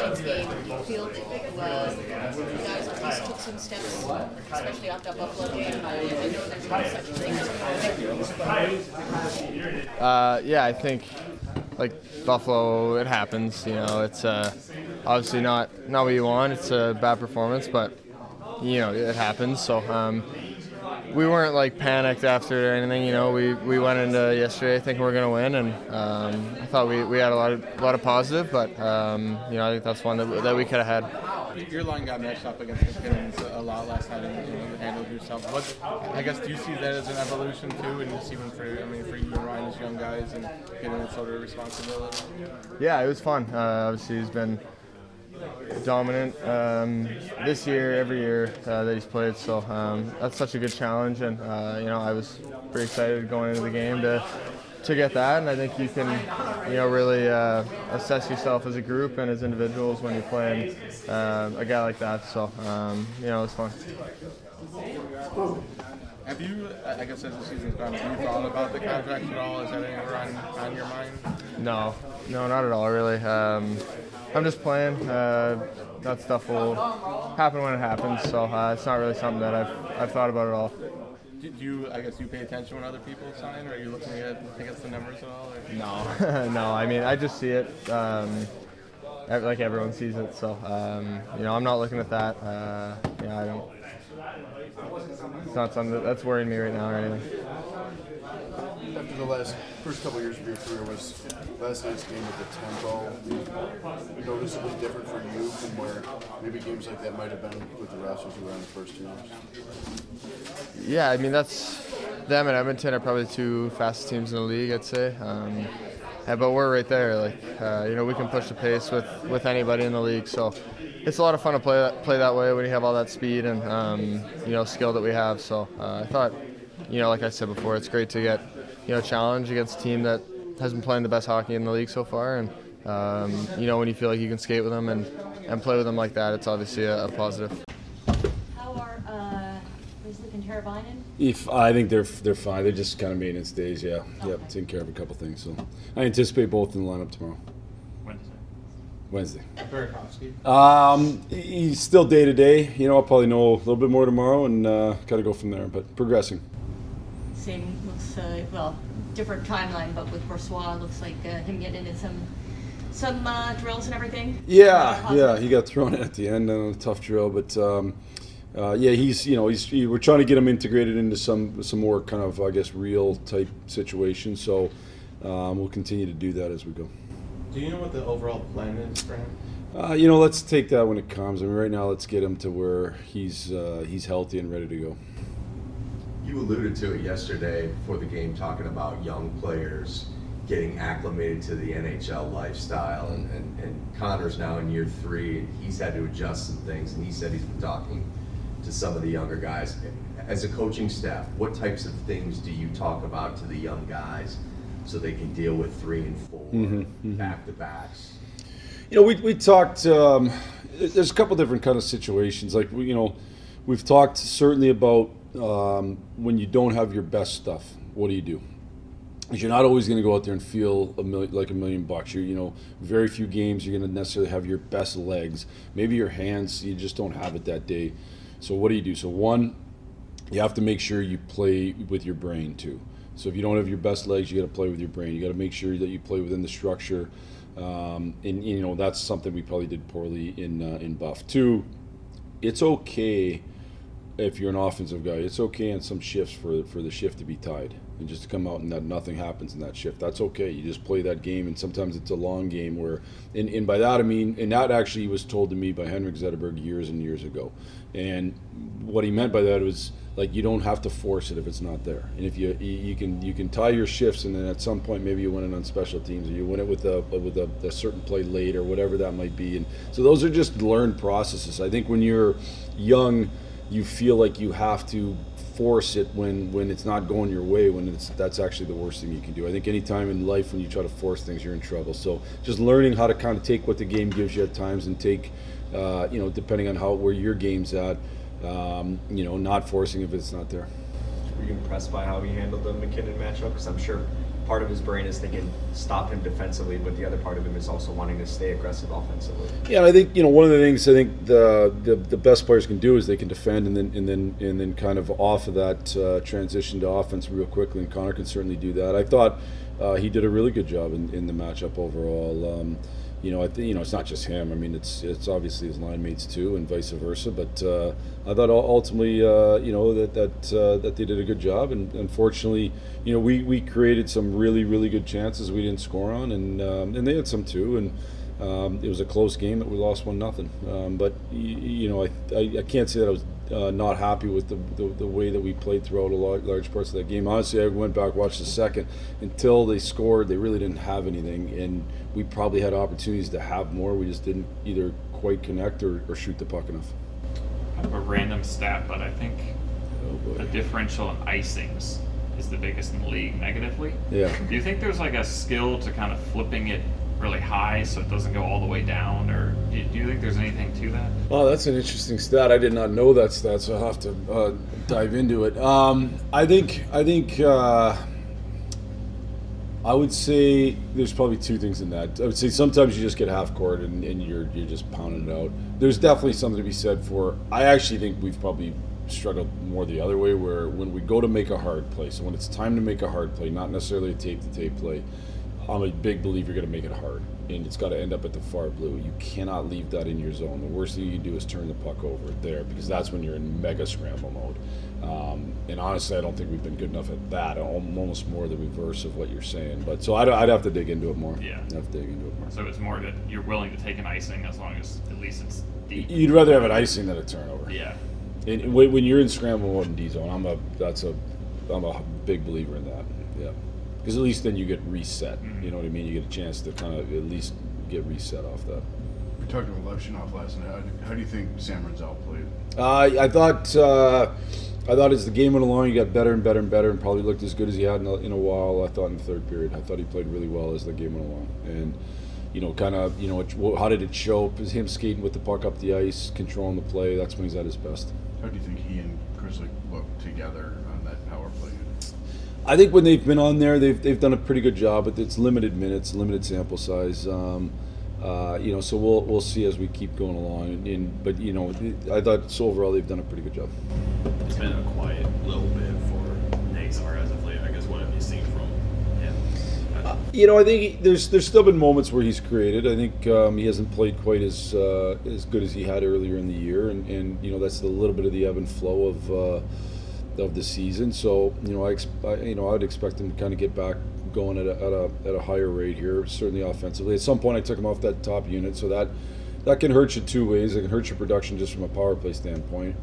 tonight's game, do you feel that you guys at least took some steps, especially after Buffalo game? I know there's been such things. Yeah, I think like Buffalo, it happens. You know, it's obviously not what you want. It's a bad performance, but you know it happens. So we weren't like panicked after it or anything. You know, we went into yesterday thinking we're gonna win, and I thought we had a lot of positive, but you know I think that's one that we could have had. Your line got matched up against McKinnon's a lot last night, and you handled yourself. I guess do you see that as an evolution too, and just even for you and Ryan as young guys and getting that sort of responsibility? Yeah, it was fun. Obviously, he's been dominant this year, every year that he's played. So that's such a good challenge, and you know I was pretty excited going into the game to get that, and I think you can, you know, really assess yourself as a group and as individuals when you're playing a guy like that. So, you know, it was fun. Have you, I guess as the season's gone, have you thought about the contract at all? Is that ever on your mind? No, not at all, really. I'm just playing. That stuff will happen when it happens, so it's not really something that I've thought about at all. Do you, I guess, do you pay attention when other people sign, or are you looking at, I guess, the numbers at all? Or? No, no. I mean, I just see it like everyone sees it. So, you know, I'm not looking at that. Yeah, I don't. It's not something that's worrying me right now or anything. After the first couple of years of your career, was last night's game with the tempo noticeably different for you from where maybe games like that might have been with the Rosters who were on the first 2 years? Yeah, I mean that's them and Edmonton are probably the two fastest teams in the league, I'd say. But we're right there. Like you know, we can push the pace with anybody in the league. So it's a lot of fun to play that way when you have all that speed and you know skill that we have. So I thought, you know, like I said before, it's great to get challenge against a team that has been playing the best hockey in the league so far. And you know, when you feel like you can skate with them and play with them like that, it's obviously a positive. How are Rislip and Teravainen? I think they're fine. They're just kind of maintenance days. Yeah, okay. Yep, taking care of a couple things. So I anticipate both in the lineup tomorrow. Wednesday. Burakovsky. He's still day to day. You know, I'll probably know a little bit more tomorrow and kind of go from there. But progressing. Same looks different timeline, but with Brossois, looks like him getting into some drills and everything. Yeah, he got thrown in at the end on a tough drill, but yeah, we're trying to get him integrated into some more kind of, I guess, real type situations. So we'll continue to do that as we go. Do you know what the overall plan is for him? You know, let's take that when it comes. I mean, right now, let's get him to where he's healthy and ready to go. You alluded to it yesterday before the game, talking about young players getting acclimated to the NHL lifestyle, and Connor's now in year 3, and he's had to adjust some things, and he said he's been talking to some of the younger guys. As a coaching staff, what types of things do you talk about to the young guys so they can deal with 3 and 4 back-to-backs? You know, we talked. There's a couple different kind of situations. Like we've talked certainly about when you don't have your best stuff. What do you do? Because you're not always going to go out there and feel like $1 million. You're, very few games you're going to necessarily have your best legs. Maybe your hands, you just don't have it that day. So what do you do? So one, you have to make sure you play with your brain too. So if you don't have your best legs, you got to play with your brain. You got to make sure that you play within the structure. And that's something we probably did poorly in Buff. 2, it's okay if you're an offensive guy. It's okay in some shifts for the shift to be tied and just to come out and that nothing happens in that shift. That's okay. You just play that game, and sometimes it's a long game where, and by that I mean, and that actually was told to me by Henrik Zetterberg years and years ago. And what he meant by that was, like, you don't have to force it if it's not there. And if you can tie your shifts, and then at some point maybe you win it on special teams, or you win it with a certain play late, or whatever that might be. And so those are just learned processes. I think when you're young, you feel like you have to force it when it's not going your way, that's actually the worst thing you can do. I think any time in life when you try to force things, you're in trouble. So just learning how to kind of take what the game gives you at times and take, depending on where your game's at, not forcing if it's not there. Were you impressed by how he handled the McKinnon matchup? Because I'm sure part of his brain is thinking stop him defensively, but the other part of him is also wanting to stay aggressive offensively. Yeah, and I think one of the things I think the best players can do is they can defend and then kind of off of that transition to offense real quickly. And Connor can certainly do that. I thought he did a really good job in the matchup overall. I think it's not just him. I mean, it's obviously his line mates too, and vice versa. But I thought ultimately, that they did a good job. And unfortunately, we created some really, really good chances we didn't score on, and they had some too. And it was a close game that we lost 1-0. But I can't say that I was not happy with the way that we played throughout large parts of that game. Honestly, I went back, watched the second. Until they scored, they really didn't have anything, and we probably had opportunities to have more. We just didn't either quite connect or shoot the puck enough. I have a random stat, but I think the differential in icings is the biggest in the league negatively. Yeah. Do you think there's like a skill to kind of flipping it really high so it doesn't go all the way down, or do you think there's anything to that? Oh, that's an interesting stat. I did not know that stat, so I'll have to dive into it. I think I would say there's probably two things in that. I would say sometimes you just get half court and you're just pounding it out. There's definitely something to be said for. I actually think we've probably struggled more the other way, where when we go to make a hard play, so when it's time to make a hard play, not necessarily a tape-to-tape play, I'm a big believer you're going to make it hard, and it's got to end up at the far blue. You cannot leave that in your zone. The worst thing you can do is turn the puck over there, because that's when you're in mega scramble mode. And honestly, I don't think we've been good enough at that. Almost more the reverse of what you're saying. But so I'd have to dig into it more. Yeah. I'd have to dig into it more. So it's more that you're willing to take an icing as long as at least it's deep. You'd rather have an icing than a turnover. Yeah. And when you're in scramble mode in D zone, I'm a big believer in that. Yeah. Because at least then you get reset. Mm-hmm. You know what I mean? You get a chance to kind of at least get reset off that. We talked about Levshunov last night. How do you think Sam Renzel played? I thought as the game went along, he got better and better and better, and probably looked as good as he had in a while. I thought in the third period, I thought he played really well as the game went along, and how did it show? It was him skating with the puck up the ice, controlling the play. That's when he's at his best. How do you think he and Chris look together on that power play unit? I think when they've been on there, they've done a pretty good job. But it's limited minutes, limited sample size. So we'll see as we keep going along. But I thought so overall they've done a pretty good job. It's been a quiet little bit for Nazar as of late. I guess what have you seen from him? I think there's still been moments where he's created. I think he hasn't played quite as good as he had earlier in the year, and that's a little bit of the ebb and flow of the season. So I'd expect him to kind of get back going at a higher rate here, certainly offensively. At some point, I took him off that top unit, so that can hurt you two ways. It can hurt your production just from a power play standpoint,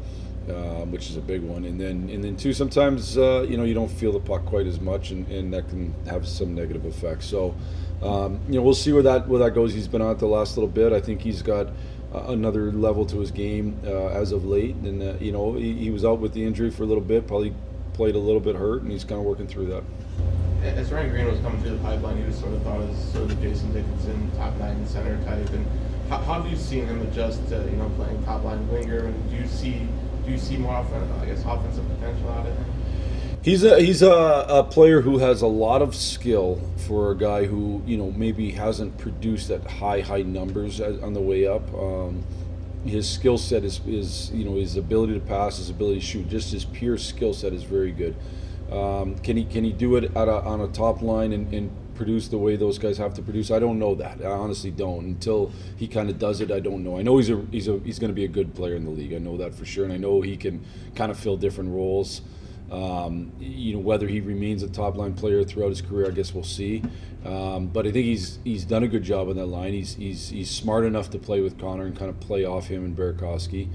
which is a big one, and then two, sometimes you don't feel the puck quite as much, and that can have some negative effects. So we'll see where that goes. He's been out the last little bit. I think he's got another level to his game as of late, and he was out with the injury for a little bit, probably played a little bit hurt, and he's kind of working through that. As Ryan Green was coming through the pipeline, he was sort of thought as sort of the Jason Dickinson top 9 center type. And how have you seen him adjust to playing top line winger? And do you see more offensive potential out of him? He's a player who has a lot of skill for a guy who maybe hasn't produced at high numbers on the way up. His skill set is his ability to pass, his ability to shoot, just his pure skill set is very good. Can he do it on a top line and produce the way those guys have to produce? I don't know that. I honestly don't. Until he kind of does it, I don't know. I know he's going to be a good player in the league. I know that for sure, and I know he can kind of fill different roles. Whether he remains a top line player throughout his career, I guess we'll see. But I think he's done a good job on that line. He's smart enough to play with Connor and kind of play off him and Burakovsky.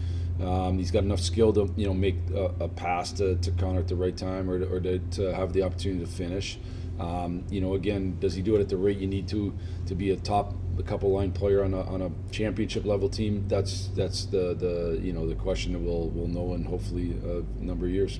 He's got enough skill to make a pass to Connor at the right time, or to have the opportunity to finish. Again, does he do it at the rate you need to be a couple line player on a championship level team? That's the question that we'll know in hopefully a number of years.